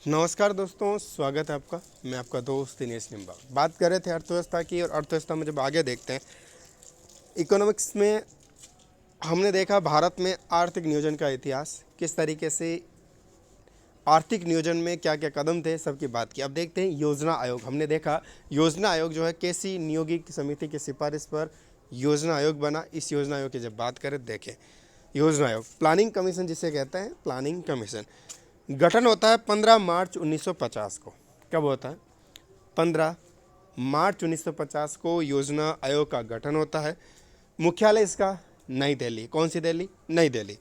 नमस्कार दोस्तों, स्वागत है आपका। मैं आपका दोस्त दिनेश निम्बा। बात कर रहे थे अर्थव्यवस्था की, और अर्थव्यवस्था में जब आगे देखते हैं इकोनॉमिक्स में, हमने देखा भारत में आर्थिक नियोजन का इतिहास, किस तरीके से आर्थिक नियोजन में क्या क्या कदम थे, सबकी बात की। अब देखते हैं योजना आयोग। हमने देखा योजना आयोग जो है केसी नियोगी की समिति की सिफारिश पर योजना आयोग बना। इस योजना आयोग की जब बात करें, देखें योजना आयोग, प्लानिंग कमीशन जिसे कहते हैं, प्लानिंग कमीशन गठन होता है 15 मार्च 1950 को। कब होता है? 15 मार्च 1950 को योजना आयोग का गठन होता है। मुख्यालय इसका नई दिल्ली। कौन सी दिल्ली? नई दिल्ली।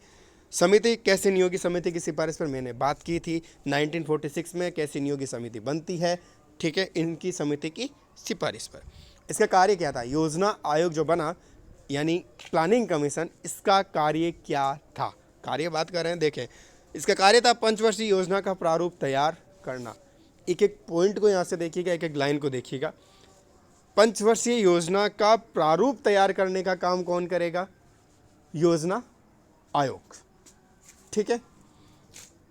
समिति कैसी नियोगी समिति की सिफारिश पर मैंने बात की थी। 1946 में कैसी नियोगी समिति बनती है, ठीक है, इनकी समिति की सिफारिश पर। इसका कार्य क्या था? योजना आयोग जो बना, यानी प्लानिंग कमीशन, इसका कार्य क्या था? कार्य बात कर रहे हैं, देखें। इसका कार्य था पंचवर्षीय योजना का प्रारूप तैयार करना। एक एक पॉइंट को यहाँ से देखिएगा, एक एक लाइन को देखिएगा। पंचवर्षीय योजना का प्रारूप तैयार करने का काम कौन करेगा? योजना आयोग, ठीक है।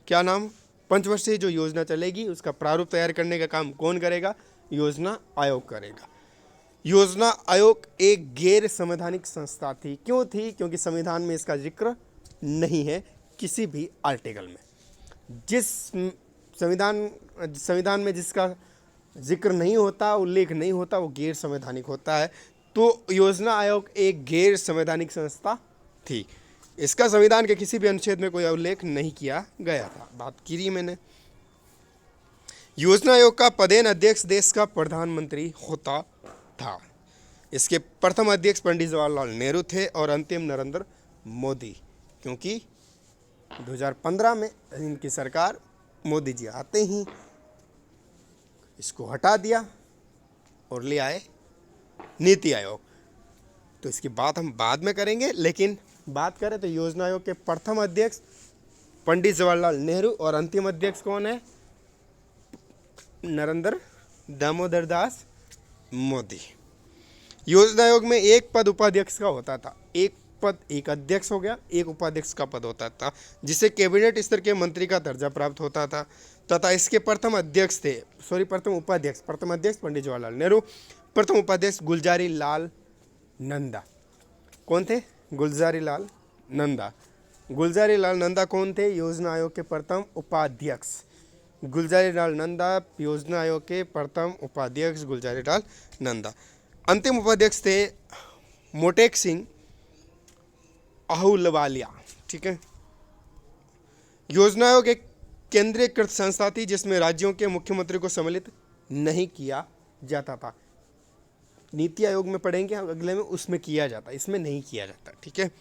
क्या नाम? पंचवर्षीय जो योजना चलेगी उसका प्रारूप तैयार करने का काम कौन करेगा? योजना आयोग करेगा। योजना आयोग एक गैर संवैधानिक संस्था थी। क्यों थी? क्योंकि संविधान में इसका जिक्र नहीं है किसी भी आर्टिकल में। जिस संविधान में जिसका जिक्र नहीं होता, उल्लेख नहीं होता, वो गैर संवैधानिक होता है। तो योजना आयोग एक गैर संवैधानिक संस्था थी। इसका संविधान के किसी भी अनुच्छेद में कोई उल्लेख नहीं किया गया था। बात की मैंने। योजना आयोग का पदेन अध्यक्ष देश का प्रधानमंत्री होता था। इसके प्रथम अध्यक्ष पंडित जवाहरलाल नेहरू थे और अंतिम नरेंद्र मोदी, क्योंकि 2015 में इनकी सरकार, मोदी जी आते ही इसको हटा दिया और ले आए नीति आयोग। तो इसकी बात हम बाद में करेंगे, लेकिन बात करें तो योजना आयोग के प्रथम अध्यक्ष पंडित जवाहरलाल नेहरू और अंतिम अध्यक्ष कौन है? नरेंद्र दामोदर दास मोदी। योजना आयोग में एक पद उपाध्यक्ष का होता था। एक पद, एक अध्यक्ष हो गया, एक उपाध्यक्ष का पद होता था, जिसे कैबिनेट स्तर के मंत्री का दर्जा प्राप्त होता था। तथा इसके प्रथम उपाध्यक्ष पंडित जवाहरलाल नेहरू, प्रथम उपाध्यक्ष गुलजारी लाल नंदा। कौन थे? गुलजारी लाल नंदा। गुलजारी लाल नंदा कौन थे? योजना आयोग के प्रथम उपाध्यक्ष। गुलजारी लाल नंदा योजना आयोग के प्रथम उपाध्यक्ष, गुलजारी लाल नंदा। अंतिम उपाध्यक्ष थे मोटेक सिंह आहलूवालिया, ठीक है। योजना आयोग एक केंद्रीयकृत संस्था थी जिसमें राज्यों के मुख्यमंत्री को सम्मिलित नहीं किया जाता था। नीति आयोग में पढ़ेंगे अगले में, उसमें किया जाता, इसमें नहीं किया जाता, ठीक है।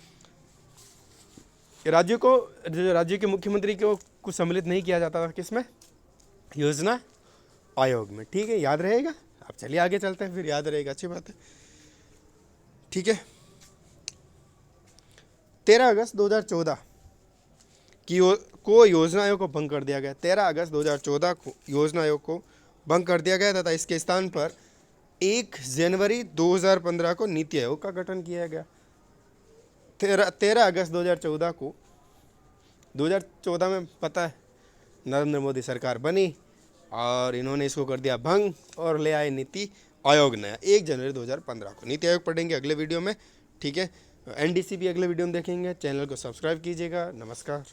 राज्य के मुख्यमंत्री को सम्मिलित नहीं किया जाता था, किसमें? योजना आयोग में, ठीक है। याद रहेगा। अब चलिए आगे चलते हैं, फिर याद रहेगा, अच्छी बात है, ठीक है। 13 अगस्त 2014 को योजना आयोग को भंग कर दिया गया। 13 अगस्त 2014 को योजना आयोग को भंग कर दिया गया तथा इसके स्थान पर 1 जनवरी 2015 को नीति आयोग का गठन किया गया। 13 अगस्त 2014 को, 2014 में पता है नरेंद्र मोदी सरकार बनी और इन्होंने इसको कर दिया भंग और ले आए नीति आयोग नया 1 जनवरी 2015 को। नीति आयोग पढ़ेंगे अगले वीडियो में, ठीक है। एनडीसी भी अगले वीडियो में देखेंगे। चैनल को सब्सक्राइब कीजिएगा। नमस्कार।